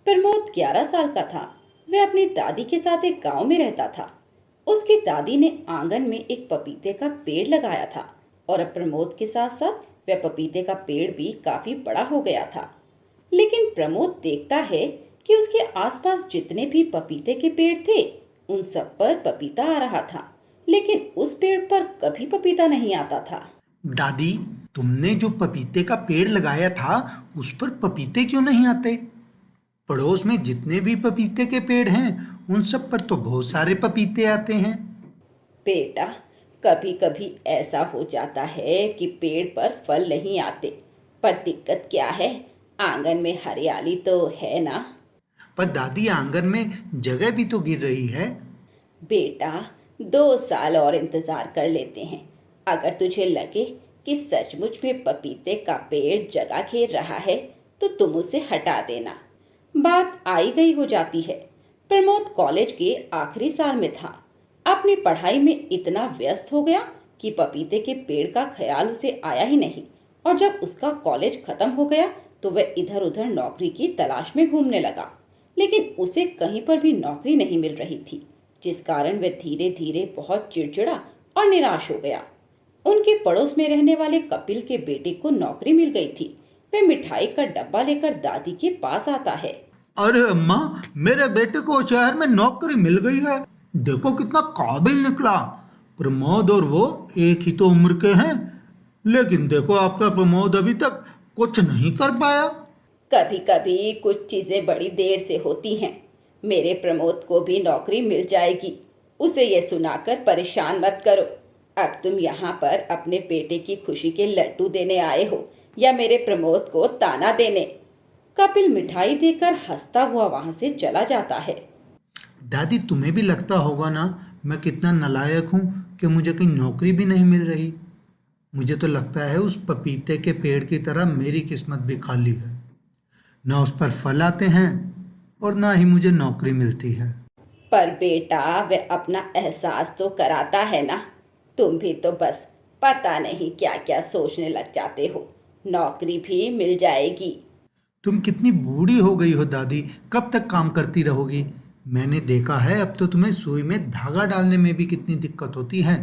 प्रमोद 11 साल का था। वह अपनी दादी के साथ एक गांव में रहता था। उसकी दादी ने आंगन में एक पपीते का पेड़ लगाया था और अब प्रमोद के साथ साथ वह पपीते का पेड़ भी काफी बड़ा हो गया था। लेकिन प्रमोद देखता है कि उसके आसपास जितने भी पपीते के पेड़ थे उन सब पर पपीता आ रहा था, लेकिन उस पेड़ पर कभी पपीता नहीं आता था। दादी, तुमने जो पपीते का पेड़ लगाया था उस पर पपीते क्यों नहीं आते? पड़ोस में जितने भी पपीते के पेड़ हैं उन सब पर तो बहुत सारे पपीते आते हैं। बेटा, कभी कभी ऐसा हो जाता है कि पेड़ पर फल नहीं आते, पर दिक्कत क्या है, आंगन में हरियाली तो है ना। पर दादी, आंगन में जगह भी तो गिर रही है। बेटा, 2 साल और इंतजार कर लेते हैं। अगर तुझे लगे कि सचमुच में पपीते का पेड़ जगह घेर रहा है तो तुम उसे हटा देना। बात आई गई हो जाती है। प्रमोद कॉलेज के आखिरी साल में था। अपनी पढ़ाई में इतना व्यस्त हो गया कि पपीते के पेड़ का ख्याल उसे आया ही नहीं। और जब उसका कॉलेज खत्म हो गया तो वह इधर उधर नौकरी की तलाश में घूमने लगा, लेकिन उसे कहीं पर भी नौकरी नहीं मिल रही थी, जिस कारण वह धीरे धीरे बहुत चिड़चिड़ा और निराश हो गया। उनके पड़ोस में रहने वाले कपिल के बेटे को नौकरी मिल गई थी। वह मिठाई का डब्बा लेकर दादी के पास आता है। अरे अम्मा, मेरे बेटे को शहर में नौकरी मिल गई है। देखो कितना काबिल निकला। प्रमोद और वो एक ही तो उम्र के हैं, लेकिन देखो आपका प्रमोद अभी तक कुछ नहीं कर पाया। कभी कभी कुछ चीजें बड़ी देर से होती हैं। मेरे प्रमोद को भी नौकरी मिल जाएगी। उसे ये सुनाकर परेशान मत करो। अब तुम यहाँ पर अपने बेटे की खुशी के लड्डू देने आए हो या मेरे प्रमोद को ताना देने। कपिल मिठाई देकर हंसता हुआ वहां से चला जाता है। दादी, तुम्हें भी लगता होगा ना मैं कितना नालायक हूँ कि मुझे कहीं नौकरी भी नहीं मिल रही। मुझे तो लगता है उस पपीते के पेड़ की तरह मेरी किस्मत भी खाली है। ना उस पर फल आते हैं और ना ही मुझे नौकरी मिलती है। पर बेटा, वह अपना एहसास तो कराता है ना। तुम भी तो बस पता नहीं क्या क्या सोचने लग जाते हो। नौकरी भी मिल जाएगी। तुम कितनी बूढ़ी हो गई हो दादी, कब तक काम करती रहोगी? मैंने देखा है अब तो तुम्हें सुई में धागा डालने में भी कितनी दिक्कत होती है,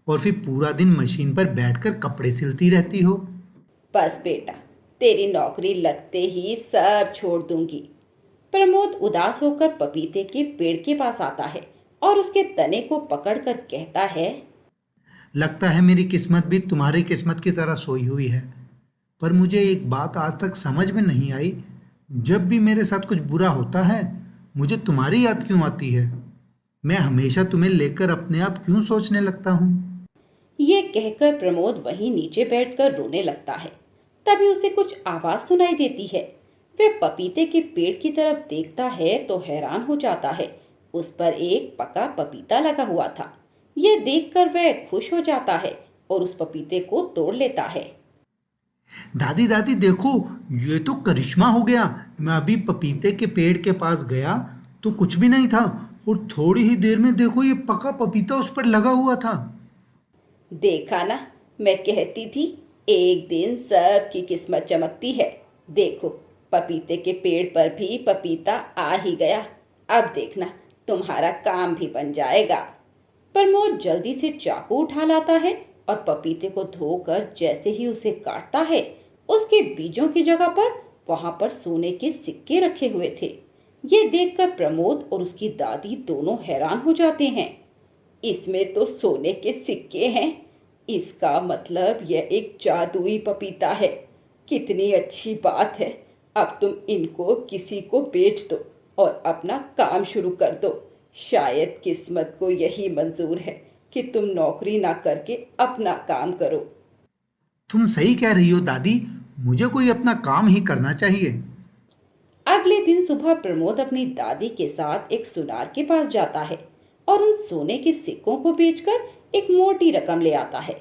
और फिर पूरा दिन मशीन पर बैठकर कपड़े सिलती रहती हो। बस बेटा, तेरी नौकरी लगते ही सब छोड़ दूंगी। प्रमोद उदास होकर पपीते के पेड़ के पास आता है और उसके तने को पकड़कर कहता है। लगता है मेरी किस्मत भी तुम्हारी किस्मत की तरह सोई हुई है। पर मुझे एक बात आज तक समझ में नहीं आई, जब भी मेरे साथ कुछ बुरा होता है मुझे तुम्हारी याद क्यों आती है? मैं हमेशा तुम्हें लेकर अपने आप क्यों सोचने लगता हूँ? ये कहकर प्रमोद वहीं नीचे बैठकर रोने लगता है। तभी उसे कुछ आवाज सुनाई देती है। वह पपीते के पेड़ की तरफ देखता है तो हैरान हो जाता है। उस पर एक पका पपीता लगा हुआ था। यह देखकर वह खुश हो जाता है और उस पपीते को तोड़ लेता है। दादी दादी देखो, ये तो करिश्मा हो गया। मैं अभी पपीते के पेड़ के पास गया तो कुछ भी नहीं था, और थोड़ी ही देर में देखो ये पका पपीता उस पर लगा हुआ था। देखा ना, मैं कहती थी एक दिन सबकी किस्मत चमकती है। देखो, पपीते के पेड़ पर भी पपीता आ ही गया। अब देखना, तुम्हारा काम भी बन जाएगा। प्रमोद जल्दी से चाकू उठा लाता है और पपीते को धोकर जैसे ही उसे काटता है, उसके बीजों की जगह पर वहां पर सोने के सिक्के रखे हुए थे। ये देखकर प्रमोद और उसकी दादी दोनों हैरान हो जाते हैं। इसमें तो सोने के सिक्के हैं। इसका मतलब यह एक जादुई पपीता है। कितनी अच्छी बात है। अब तुम इनको किसी को बेच दो और अपना काम शुरू कर दो। शायद किस्मत को यही मंजूर है कि तुम नौकरी ना करके अपना काम करो। तुम सही कह रही हो दादी, मुझे कोई अपना काम ही करना चाहिए। अगले दिन सुबह प्रमोद अपनी दादी के साथ एक सुनार के पास जाता है और उन सोने के सिक्कों को बेचकर एक मोटी रकम ले आता है।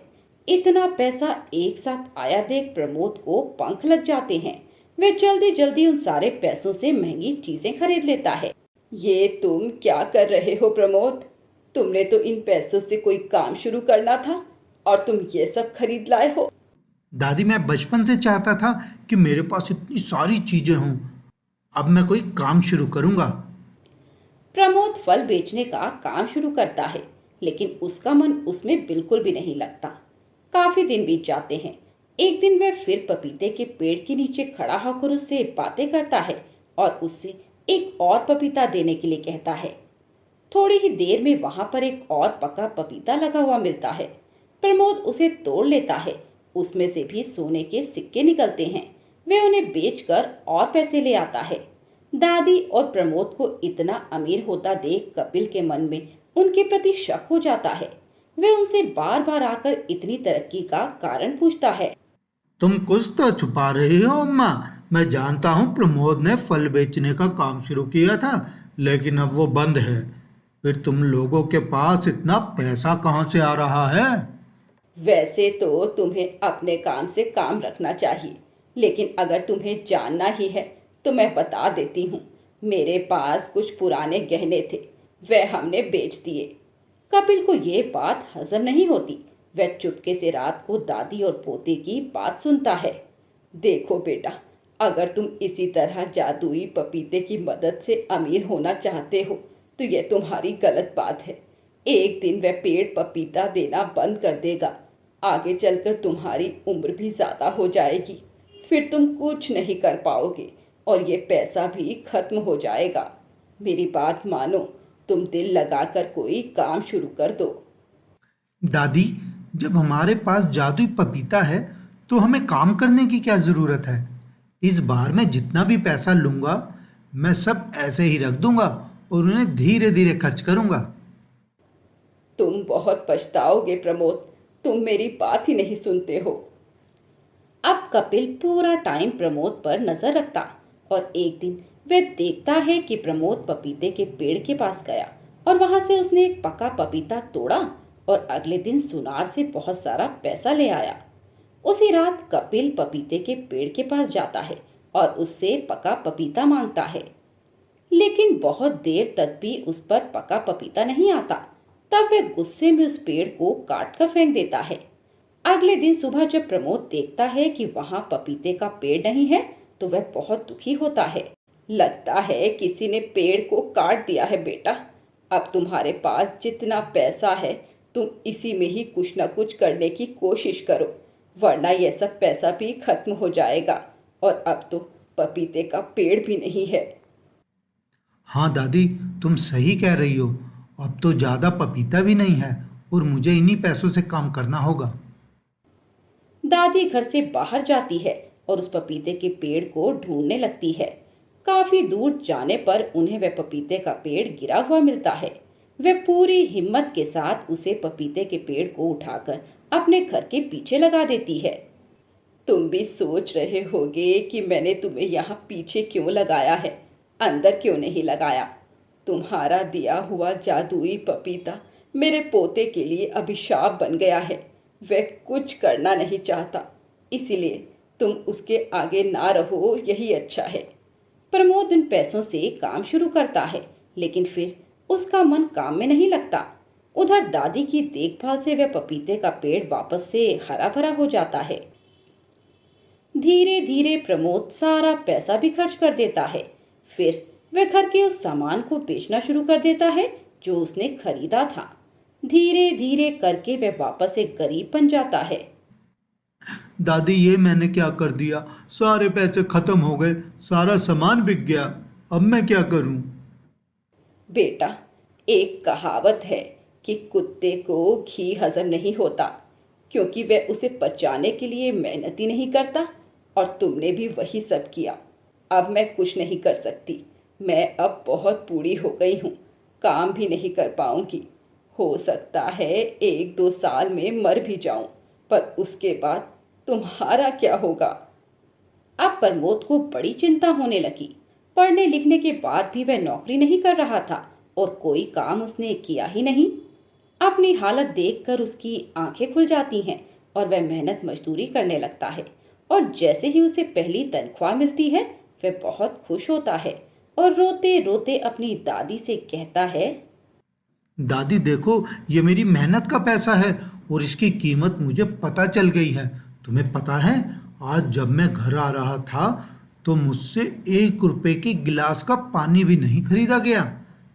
इतना पैसा एक साथ आया देख प्रमोद को पंख लग जाते हैं। वह जल्दी जल्दी उन सारे पैसों से महंगी चीजें खरीद लेता है। ये तुम क्या कर रहे हो प्रमोद? तुमने तो इन पैसों से कोई काम शुरू करना था और तुम ये सब खरीद लाए हो। दादी, मैं बचपन से चाहता था कि मेरे पास इतनी सारी चीजें हों, अब मैं कोई काम शुरू करूंगा। प्रमोद फल बेचने का काम शुरू करता है, लेकिन उसका मन उसमें बिल्कुल भी नहीं लगता। काफी दिन बीत जाते हैं। एक दिन वह फिर पपीते के पेड़ के नीचे खड़ा होकर उससे बातें करता है और उससे एक और पपीता देने के लिए कहता है। थोड़ी ही देर में वहां पर एक और पका पपीता लगा हुआ मिलता है। प्रमोद उसे तोड़ लेता है। उसमें से भी सोने के सिक्के निकलते हैं। वह उन्हें बेचकर और पैसे ले आता है। दादी और प्रमोद को इतना अमीर होता देख कपिल के मन में उनके प्रति शक हो जाता है। वह उनसे बार बार आकर इतनी तरक्की का कारण पूछता है। तुम कुछ तो छुपा रही हो अम्मा। मैं जानता हूँ प्रमोद ने फल बेचने का काम शुरू किया था, लेकिन अब वो बंद है। फिर तुम लोगों के पास इतना पैसा कहाँ से आ रहा है? वैसे तो तुम्हें अपने काम से काम रखना चाहिए, लेकिन अगर तुम्हें जानना ही है तो मैं बता देती हूँ। मेरे पास कुछ पुराने गहने थे, वह हमने बेच दिए। कपिल को ये बात हजम नहीं होती। वह चुपके से रात को दादी और पोते की बात सुनता है। देखो बेटा, अगर तुम इसी तरह जादुई पपीते की मदद से अमीर होना चाहते हो तो यह तुम्हारी गलत बात है। एक दिन वह पेड़ पपीता देना बंद कर देगा। आगे चलकर तुम्हारी उम्र भी ज़्यादा हो जाएगी। फिर तुम कुछ नहीं कर पाओगे और ये पैसा भी खत्म हो जाएगा। मेरी बात मानो, तुम दिल लगाकर कोई काम शुरू कर दो। दादी, जब हमारे पास जादुई पपीता है तो हमें काम करने की क्या जरूरत है? इस बार मैं जितना भी पैसा लूंगा, मैं सब ऐसे ही रख दूंगा और उन्हें धीरे धीरे खर्च करूंगा। तुम बहुत पछताओगे प्रमोद, तुम मेरी बात ही नहीं सुनते हो। अब कपिल पूरा टाइम प्रमोद पर नजर रखता और एक दिन वह देखता है कि प्रमोद पपीते के पेड़ के पास गया और वहां से उसने एक पका पपीता तोड़ा और अगले दिन सुनार से बहुत सारा पैसा ले आया। उसी रात कपिल पपीते के पेड़ के पास जाता है और उससे पका पपीता मांगता है, लेकिन बहुत देर तक भी उस पर पका पपीता नहीं आता। तब वह गुस्से में उस पेड़ को काट कर फेंक देता है। अगले दिन सुबह जब प्रमोद देखता है कि वहां पपीते का पेड़ नहीं है तो वह बहुत दुखी होता है। लगता है किसी ने पेड़ को काट दिया है बेटा। अब तुम्हारे पास जितना पैसा है तुम इसी में ही कुछ ना कुछ करने की कोशिश करो, वरना यह सब पैसा भी खत्म हो जाएगा और अब तो पपीते का पेड़ भी नहीं है। हाँ दादी, तुम सही कह रही हो। अब तो ज़्यादा पपीता भी नहीं है और मुझे इन्हीं पैसों से काम करना होगा। दादी घर से बाहर जाती है और उस पपीते के पेड़ को ढूंढने लगती है। काफी दूर जाने पर उन्हें वह पपीते का पेड़ गिरा हुआ मिलता है। वह पूरी हिम्मत के साथ उसे पपीते के पेड़ को उठाकर अपने घर के पीछे लगा देती है। तुम भी सोच रहे होगे कि मैंने तुम्हें यहाँ पीछे क्यों लगाया है, अंदर क्यों नहीं लगाया। तुम्हारा दिया हुआ जादुई पपीता मेरे पोते के लिए अभिशाप बन गया है। वह कुछ करना नहीं चाहता, इसीलिए तुम उसके आगे ना रहो, यही अच्छा है। प्रमोद इन पैसों से काम शुरू करता है, लेकिन फिर उसका मन काम में नहीं लगता। उधर दादी की देखभाल से वह पपीते का पेड़ वापस से हरा भरा हो जाता है। धीरे धीरे प्रमोद सारा पैसा भी खर्च कर देता है। फिर वह घर के उस सामान को बेचना शुरू कर देता है जो उसने खरीदा था। धीरे धीरे करके वह वापस एक गरीब बन जाता है। दादी, ये मैंने क्या कर दिया? सारे पैसे खत्म हो गए, सारा सामान बिक गया। अब मैं क्या करूं? बेटा, एक कहावत है कि कुत्ते को घी हजम नहीं होता, क्योंकि वह उसे पचाने के लिए मेहनत ही नहीं करता, और तुमने भी वही सब किया। अब मैं कुछ नहीं कर सकती। मैं अब बहुत बूढ़ी हो गई हूँ, काम भी नहीं कर पाऊंगी। हो सकता है 1-2 साल में मर भी जाऊं, पर उसके बाद तुम्हारा क्या होगा। अब प्रमोद को बड़ी चिंता होने लगी। पढ़ने लिखने के बाद भी वह नौकरी नहीं कर रहा था और कोई काम उसने किया ही नहीं। अपनी हालत देखकर उसकी आंखें खुल जाती हैं और वह मेहनत मजदूरी करने लगता है। और जैसे ही उसे पहली तनख्वाह मिलती है वह बहुत खुश होता है और रोते रोते अपनी दादी से कहता है। दादी देखो, ये मेरी मेहनत का पैसा है और इसकी कीमत मुझे पता चल गई है। तुम्हें पता है, आज जब मैं घर आ रहा था तो मुझसे 1 रुपए के गिलास का पानी भी नहीं खरीदा गया।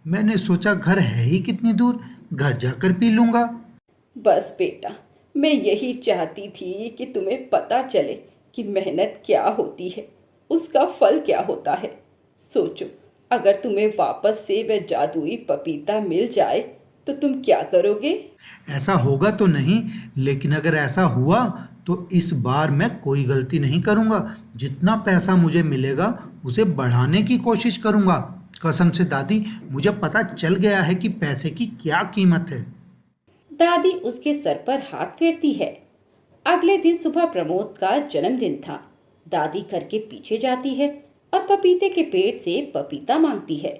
मैंने सोचा घर है ही कितनी दूर, घर जाकर पी लूंगा। बस बेटा, मैं यही चाहती थी कि तुम्हें पता चले कि मेहनत क्या होती है, उसका फल क्या होता है। सोचो, अगर तुम्हें वापस से वह जादुई पपीता मिल जाए तो तुम क्या करोगे? ऐसा होगा तो नहीं, लेकिन अगर ऐसा हुआ तो इस बार मैं कोई गलती नहीं करूंगा। जितना पैसा मुझे मिलेगा उसे बढ़ाने की कोशिश करूंगा। कसम से दादी, मुझे पता चल गया है कि पैसे की क्या कीमत है। दादी उसके सर पर हाथ फेरती है। अगले दिन सुबह प्रमोद का जन्मदिन था। दादी घर के पीछे जाती है और पपीते के पेड़ से पपीता मांगती है।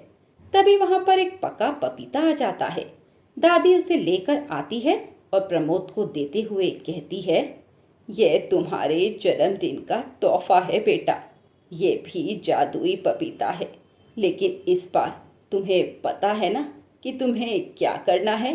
तभी वहां पर एक पका पपीता आ जाता है। दादी उसे लेकर आती है और प्रमोद को देते हुए कहती है, यह तुम्हारे जन्मदिन का तोहफा है बेटा। ये भी जादुई पपीता है, लेकिन इस बार तुम्हें पता है ना कि तुम्हें क्या करना है?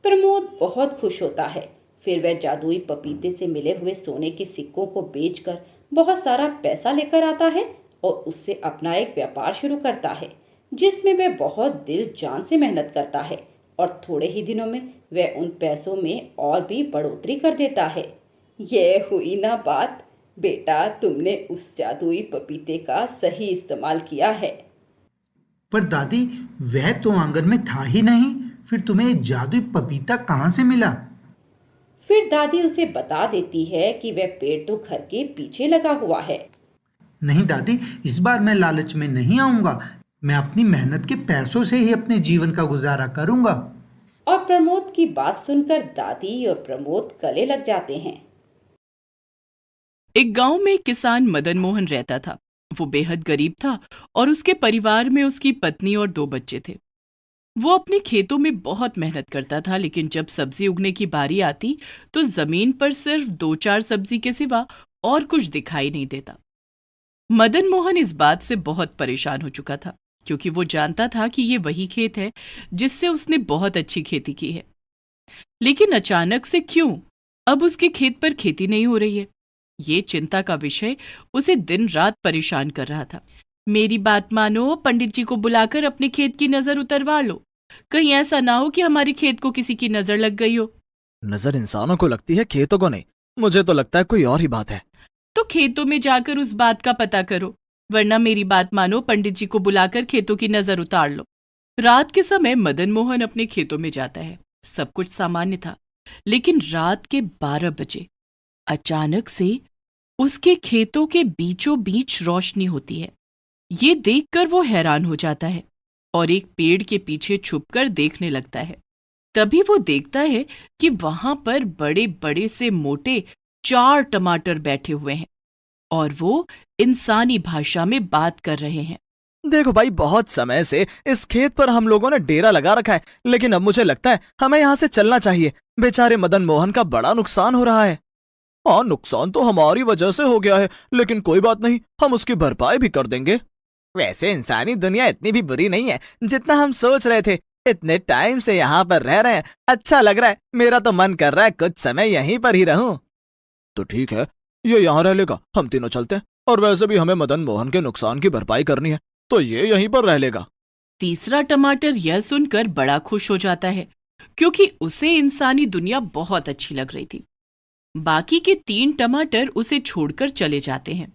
प्रमोद बहुत खुश होता है। फिर वह जादुई पपीते से मिले हुए सोने के सिक्कों को बेचकर बहुत सारा पैसा लेकर आता है और उससे अपना एक व्यापार शुरू करता है, जिसमें वह बहुत दिल जान से मेहनत करता है और थोड़े ही दिनों में वह उन पैसों में और भी बढ़ोतरी कर देता है। यह हुई ना बात। बेटा, तुमने उस जादुई पपीते का सही इस्तेमाल किया है। पर दादी, वह तो आंगन में था ही नहीं। फिर तुम्हें ये जादुई पपीता कहाँ से मिला? फिर दादी उसे बता देती है कि वह पेड़ तो घर के पीछे लगा हुआ है। नहीं दादी, इस बार मैं लालच में नहीं आऊंगा। मैं अपनी मेहनत के पैसों से ही अपने जीवन का गुजारा करूंगा। और प्रमोद की बात सुनकर दादी और प्रमोद गले लग जाते हैं। एक गांव में एक किसान मदन मोहन रहता था। वो बेहद गरीब था और उसके परिवार में उसकी पत्नी और 2 बच्चे थे। वो अपने खेतों में बहुत मेहनत करता था, लेकिन जब सब्जी उगने की बारी आती तो जमीन पर सिर्फ 2-4 सब्जी के सिवा और कुछ दिखाई नहीं देता। मदन मोहन इस बात से बहुत परेशान हो चुका था, क्योंकि वो जानता था कि ये वही खेत है जिससे उसने बहुत अच्छी खेती की है। लेकिन अचानक से क्यों अब उसके खेत पर खेती नहीं हो रही है, ये चिंता का विषय उसे दिन रात परेशान कर रहा था। मेरी बात मानो, पंडित जी को बुलाकर अपने खेत की नजर उतरवा लो। कहीं ऐसा ना हो कि हमारे खेत को किसी की नजर लग गई हो। नजर इंसानों को लगती है, खेतों को नहीं। मुझे तो लगता है कोई और ही बात है। तो खेतों में जाकर उस बात का पता करो, वरना मेरी बात मानो, पंडित जी को बुलाकर खेतों की नजर उतार लो। रात के समय मदन मोहन अपने खेतों में जाता है। सब कुछ सामान्य था, लेकिन रात के 12 बजे अचानक से उसके खेतों के बीचों बीच रोशनी होती है। ये देखकर वो हैरान हो जाता है और एक पेड़ के पीछे छुपकर देखने लगता है। तभी वो देखता है कि वहां पर बड़े बड़े से मोटे 4 टमाटर बैठे हुए हैं और वो इंसानी भाषा में बात कर रहे हैं। देखो भाई, बहुत समय से इस खेत पर हम लोगों ने डेरा लगा रखा है, लेकिन अब मुझे लगता है हमें यहाँ से चलना चाहिए। बेचारे मदन मोहन का बड़ा नुकसान हो रहा है। हाँ, नुकसान तो हमारी वजह से हो गया है, लेकिन कोई बात नहीं, हम उसकी भरपाई भी कर देंगे। वैसे इंसानी दुनिया इतनी भी बुरी नहीं है जितना हम सोच रहे थे। इतने टाइम से यहाँ पर रह रहे हैं, अच्छा लग रहा है। मेरा तो मन कर रहा है कुछ समय यहीं पर ही रहूं। तो ठीक है, ये यहाँ रह लेगा, हम तीनों चलते हैं। और वैसे भी हमें मदन मोहन के नुकसान की भरपाई करनी है, तो ये यहीं पर रह लेगा। तीसरा टमाटर यह सुनकर बड़ा खुश हो जाता है, क्योंकि उसे इंसानी दुनिया बहुत अच्छी लग रही थी। बाकी के 3 टमाटर उसे छोड़कर चले जाते हैं।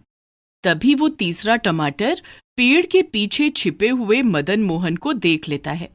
तभी वो तीसरा टमाटर पेड़ के पीछे छिपे हुए मदन मोहन को देख लेता है।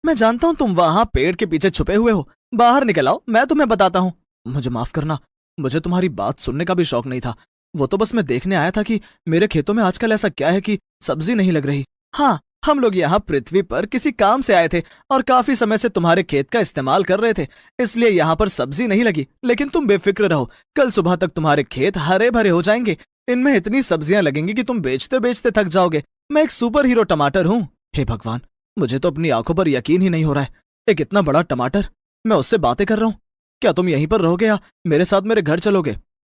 मैं जानता हूँ तुम वहां पेड़ के पीछे छुपे हुए हो। बाहर निकल आओ, मैं तुम्हें बताता हूँ। मुझे माफ करना, मुझे तुम्हारी बात सुनने का भी शौक नहीं था। वो तो बस मैं देखने आया था कि मेरे खेतों में आजकल ऐसा क्या है कि सब्जी नहीं लग रही। हाँ, हम लोग यहाँ पृथ्वी पर किसी काम से आए थे और काफी समय से तुम्हारे खेत का इस्तेमाल कर रहे थे, इसलिए यहाँ पर सब्जी नहीं लगी। लेकिन तुम बेफिक्र रहो, कल सुबह तक तुम्हारे खेत हरे भरे हो जाएंगे। इनमें इतनी सब्जियां लगेंगी कि तुम बेचते बेचते थक जाओगे। मैं एक सुपर हीरो टमाटर हूँ। हे भगवान, मुझे तो अपनी आंखों पर यकीन ही नहीं हो रहा है। एक इतना बड़ा टमाटर, मैं उससे बातें कर रहा हूँ। क्या तुम यहीं पर रहोगे या मेरे साथ मेरे घर चलोगे?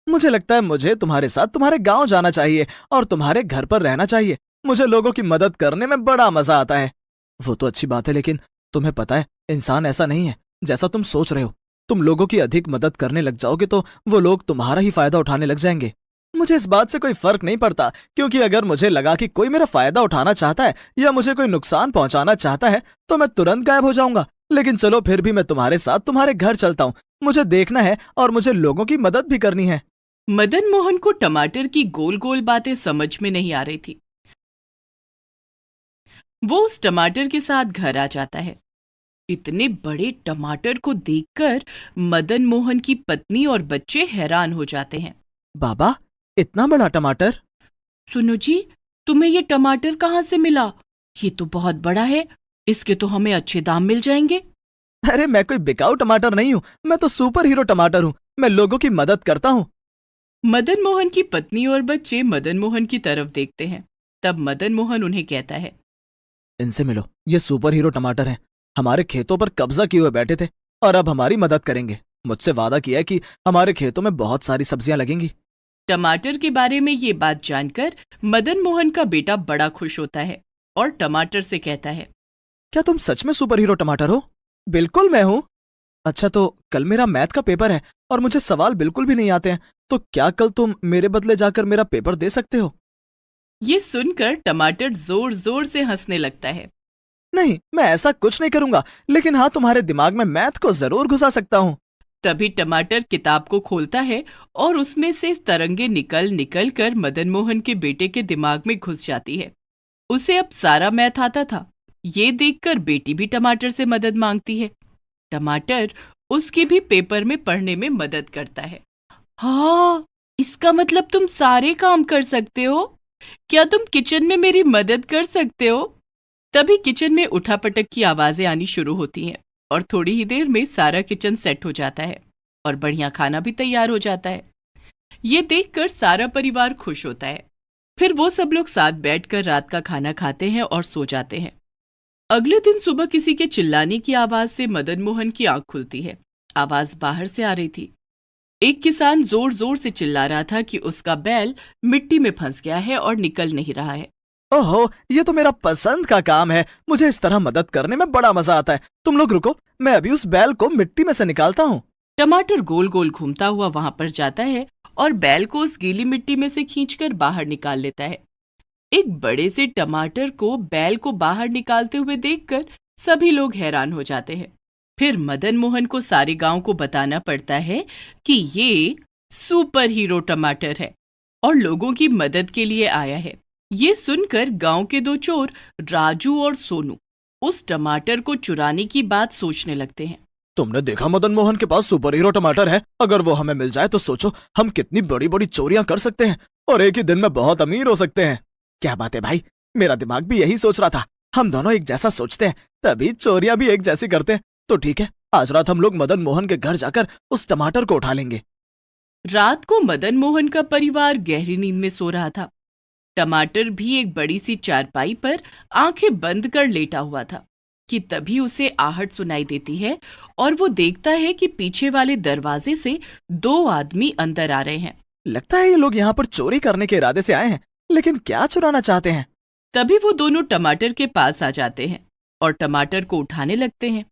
मुझे लगता है मुझे तुम्हारे साथ तुम्हारे गांव जाना चाहिए और तुम्हारे घर पर रहना चाहिए। मुझे लोगों की मदद करने में बड़ा मजा आता है। वो तो अच्छी बात है, लेकिन तुम्हें पता है इंसान ऐसा नहीं है जैसा तुम सोच रहे हो। तुम लोगों की अधिक मदद करने लग जाओगे तो वो लोग तुम्हारा ही फायदा उठाने लग जाएंगे। मुझे इस बात से कोई फर्क नहीं पड़ता, क्योंकि अगर मुझे लगा कि कोई मेरा फायदा उठाना चाहता है या मुझे कोई नुकसान पहुंचाना चाहता है तो मैं तुरंत गायब हो जाऊंगा। लेकिन चलो फिर भी मैं तुम्हारे साथ तुम्हारे घर चलता हूँ। मुझे देखना है और मुझे लोगों की मदद भी करनी है। मदन मोहन को टमाटर की गोल गोल बातें समझ में नहीं आ रही थी। वो उस टमाटर के साथ घर आ जाता है। इतने बड़े टमाटर को देखकर मदन मोहन की पत्नी और बच्चे हैरान हो जाते हैं। बाबा, इतना बड़ा टमाटर? सुनो जी, तुम्हें ये टमाटर कहाँ से मिला? ये तो बहुत बड़ा है, इसके तो हमें अच्छे दाम मिल जाएंगे। अरे मैं कोई बिकाऊ टमाटर नहीं हूँ, मैं तो सुपर हीरो टमाटर हूँ। मैं लोगों की मदद करता हूँ। मदन मोहन की पत्नी और बच्चे मदन मोहन की तरफ देखते हैं। तब मदन मोहन उन्हें कहता है, इनसे मिलो, ये सुपर हीरो टमाटर हैं। हमारे खेतों पर कब्जा किए हुए बैठे थे और अब हमारी मदद करेंगे। मुझसे वादा किया है कि हमारे खेतों में बहुत सारी सब्जियां लगेंगी। टमाटर के बारे में ये बात जानकर मदन मोहन का बेटा बड़ा खुश होता है और टमाटर से कहता है, क्या तुम सच में सुपर हीरो टमाटर हो? बिल्कुल मैं हूँ। अच्छा, तो कल मेरा मैथ का पेपर है और मुझे सवाल बिल्कुल भी नहीं आते हैं, तो क्या कल तुम मेरे बदले जाकर मेरा पेपर दे सकते हो? ये सुनकर टमाटर जोर जोर से हंसने लगता है। नहीं, मैं ऐसा कुछ नहीं करूंगा, लेकिन हाँ, तुम्हारे दिमाग में मैथ को जरूर घुसा सकता हूँ। तभी टमाटर किताब को खोलता है और उसमें से तरंगे निकल निकल कर मदन मोहन के बेटे के दिमाग में घुस जाती है। उसे अब सारा मैथ आता था। ये देखकर बेटी भी टमाटर से मदद मांगती है। टमाटर उसकी भी पेपर में पढ़ने में मदद करता है। हाँ, इसका मतलब तुम सारे काम कर सकते हो। क्या तुम किचन में मेरी मदद कर सकते हो? तभी किचन में उठापटक की आवाजें आनी शुरू होती हैं और थोड़ी ही देर में सारा किचन सेट हो जाता है और बढ़िया खाना भी तैयार हो जाता है। ये देखकर सारा परिवार खुश होता है। फिर वो सब लोग साथ बैठकर रात का खाना खाते हैं और सो जाते हैं। अगले दिन सुबह किसी के चिल्लाने की आवाज से मदन मोहन की आंख खुलती है। आवाज बाहर से आ रही थी। एक किसान जोर जोर से चिल्ला रहा था कि उसका बैल मिट्टी में फंस गया है और निकल नहीं रहा है। ओहो, ये तो मेरा पसंद का काम है। मुझे इस तरह मदद करने में बड़ा मजा आता है। तुम लोग रुको, मैं अभी उस बैल को मिट्टी में से निकालता हूँ। टमाटर गोल गोल घूमता हुआ वहां पर जाता है और बैल को उस गीली मिट्टी में से खींचकर बाहर निकाल लेता है। एक बड़े से टमाटर को बैल को बाहर निकालते हुए देखकर सभी लोग हैरान हो जाते हैं। फिर मदन मोहन को सारे गांव को बताना पड़ता है कि ये सुपर हीरो टमाटर है और लोगों की मदद के लिए आया है। ये सुनकर गांव के दो चोर राजू और सोनू उस टमाटर को चुराने की बात सोचने लगते हैं। तुमने देखा मदन मोहन के पास सुपर हीरो टमाटर है। अगर वो हमें मिल जाए तो सोचो हम कितनी बड़ी बड़ी चोरियां कर सकते हैं और एक ही दिन में बहुत अमीर हो सकते हैं। क्या बात है भाई, मेरा दिमाग भी यही सोच रहा था। हम दोनों एक जैसा सोचते हैं तभी चोरियां भी एक जैसी करते हैं। तो ठीक है, आज रात हम लोग मदन मोहन के घर जाकर उस टमाटर को उठा लेंगे। रात को मदन मोहन का परिवार गहरी नींद में सो रहा था। टमाटर भी एक बड़ी सी चारपाई पर आंखें बंद कर लेटा हुआ था कि तभी उसे आहट सुनाई देती है और वो देखता है कि पीछे वाले दरवाजे से दो आदमी अंदर आ रहे हैं। लगता है ये लोग यहाँ पर चोरी करने के इरादे से आए हैं, लेकिन क्या चुराना चाहते हैं? तभी वो दोनों टमाटर के पास आ जाते हैं और टमाटर को उठाने लगते हैं।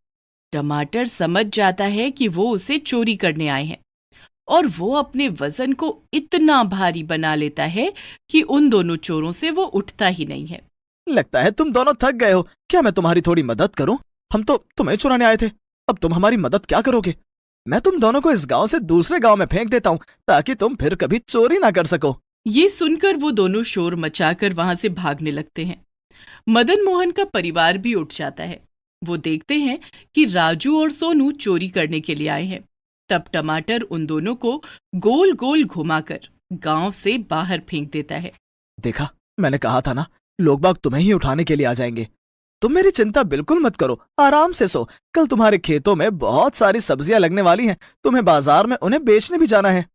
टमाटर समझ जाता है कि वो उसे चोरी करने आए हैं और वो अपने वजन को इतना भारी बना लेता है कि उन दोनों चोरों से वो उठता ही नहीं है। लगता है तुम दोनों थक गए हो। क्या मैं तुम्हारी थोड़ी मदद करूं? हम तो तुम्हें चुराने आए थे, अब तुम हमारी मदद क्या करोगे? मैं तुम दोनों को इस गांव से दूसरे गांव में फेंक देता हूं ताकि तुम फिर कभी चोरी ना कर सको। ये सुनकर वो दोनों शोर मचाकर वहां से भागने लगते हैं। मदन मोहन का परिवार भी उठ जाता है। वो देखते हैं कि राजू और सोनू चोरी करने के लिए आए हैं। तब टमाटर उन दोनों को गोल गोल घुमाकर गांव से बाहर फेंक देता है। देखा, मैंने कहा था ना, लोग बाग तुम्हें ही उठाने के लिए आ जाएंगे। तुम मेरी चिंता बिल्कुल मत करो, आराम से सो। कल तुम्हारे खेतों में बहुत सारी सब्जियां लगने वाली हैं, तुम्हें बाजार में उन्हें बेचने भी जाना है।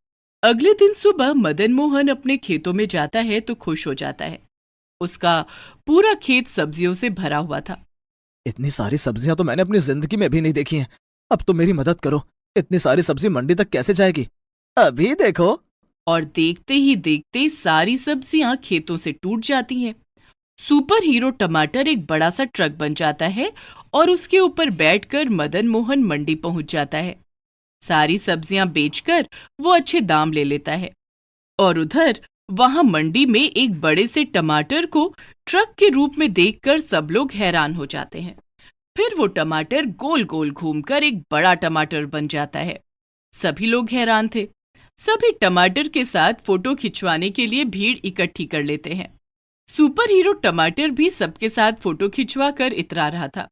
अगले दिन सुबह मदन मोहन अपने खेतों में जाता है तो खुश हो जाता है। उसका पूरा खेत सब्जियों से भरा हुआ था। इतनी सारी सब्जियां तो मैंने अपनी जिंदगी में भी नहीं देखी हैं। अब तुम मेरी मदद करो। इतनी सारी सब्जी मंडी तक कैसे जाएगी? अभी देखो। और देखते ही देखते सारी सब्जियां खेतों से टूट जाती हैं। सुपर हीरो टमाटर एक बड़ा सा ट्रक बन जाता है और उसके ऊपर बैठकर मदन मोहन मंडी पहुंच जाता है। सारी सब्जियां बेचकर वो अच्छे दाम ले लेता है। और उधर वहां मंडी में एक बड़े से टमाटर को ट्रक के रूप में देखकर सब लोग हैरान हो जाते हैं। फिर वो टमाटर गोल गोल घूमकर एक बड़ा टमाटर बन जाता है। सभी लोग हैरान थे। सभी टमाटर के साथ फोटो खिंचवाने के लिए भीड़ इकट्ठी कर लेते हैं। सुपर हीरो टमाटर भी सबके साथ फोटो खिंचवा कर इतरा रहा था।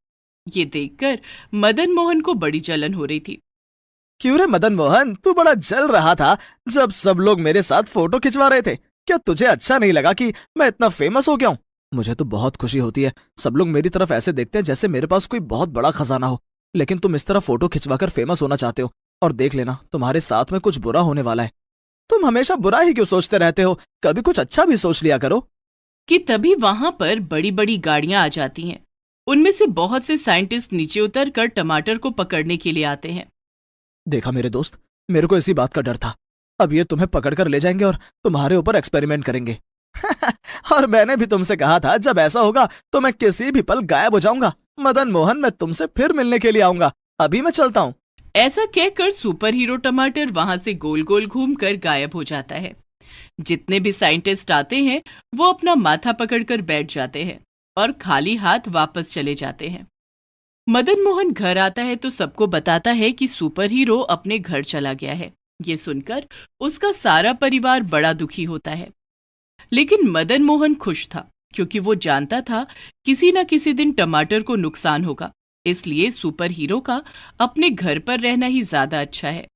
ये देखकर मदन मोहन को बड़ी जलन हो रही थी। क्यों रे मदन मोहन, तू बड़ा जल रहा था जब सब लोग मेरे साथ फोटो खिंचवा रहे थे। क्या तुझे अच्छा नहीं लगा कि मैं इतना फेमस हो गया हूँ? मुझे तो बहुत खुशी होती है, सब लोग मेरी तरफ ऐसे देखते हैं जैसे मेरे पास कोई बहुत बड़ा खजाना हो। लेकिन तुम इस तरह फोटो खिंचवाकर फेमस होना चाहते हो, और देख लेना तुम्हारे साथ में कुछ बुरा होने वाला है। तुम हमेशा बुरा ही क्यों सोचते रहते हो? कभी कुछ अच्छा भी सोच लिया करो। कि तभी वहां पर बड़ी बड़ी गाड़ियां आ जाती हैं। उनमें से बहुत से साइंटिस्ट नीचे उतरकर टमाटर को पकड़ने के लिए आते हैं। देखा मेरे दोस्त, मेरे को इसी बात का डर था। अब ये तुम्हें पकड़कर ले जाएंगे और तुम्हारे ऊपर एक्सपेरिमेंट करेंगे। और मैंने भी तुमसे कहा था जब ऐसा होगा तो मैं किसी भी पल गायब हो जाऊंगा। मदन मोहन, मैं तुमसे फिर मिलने के लिए आऊंगा। अभी मैं चलता हूँ। ऐसा कहकर सुपर हीरो टमाटर वहां से गोल गोल घूमकर गायब हो जाता है। जितने भी साइंटिस्ट आते हैं वो अपना माथा पकड़कर बैठ जाते हैं और खाली हाथ वापस चले जाते हैं। मदन मोहन घर आता है तो सबको बताता है कि सुपर हीरो अपने घर चला गया है। ये सुनकर उसका सारा परिवार बड़ा दुखी होता है। लेकिन मदन मोहन खुश था क्योंकि वो जानता था किसी न किसी दिन टमाटर को नुकसान होगा। इसलिए सुपर हीरो का अपने घर पर रहना ही ज्यादा अच्छा है।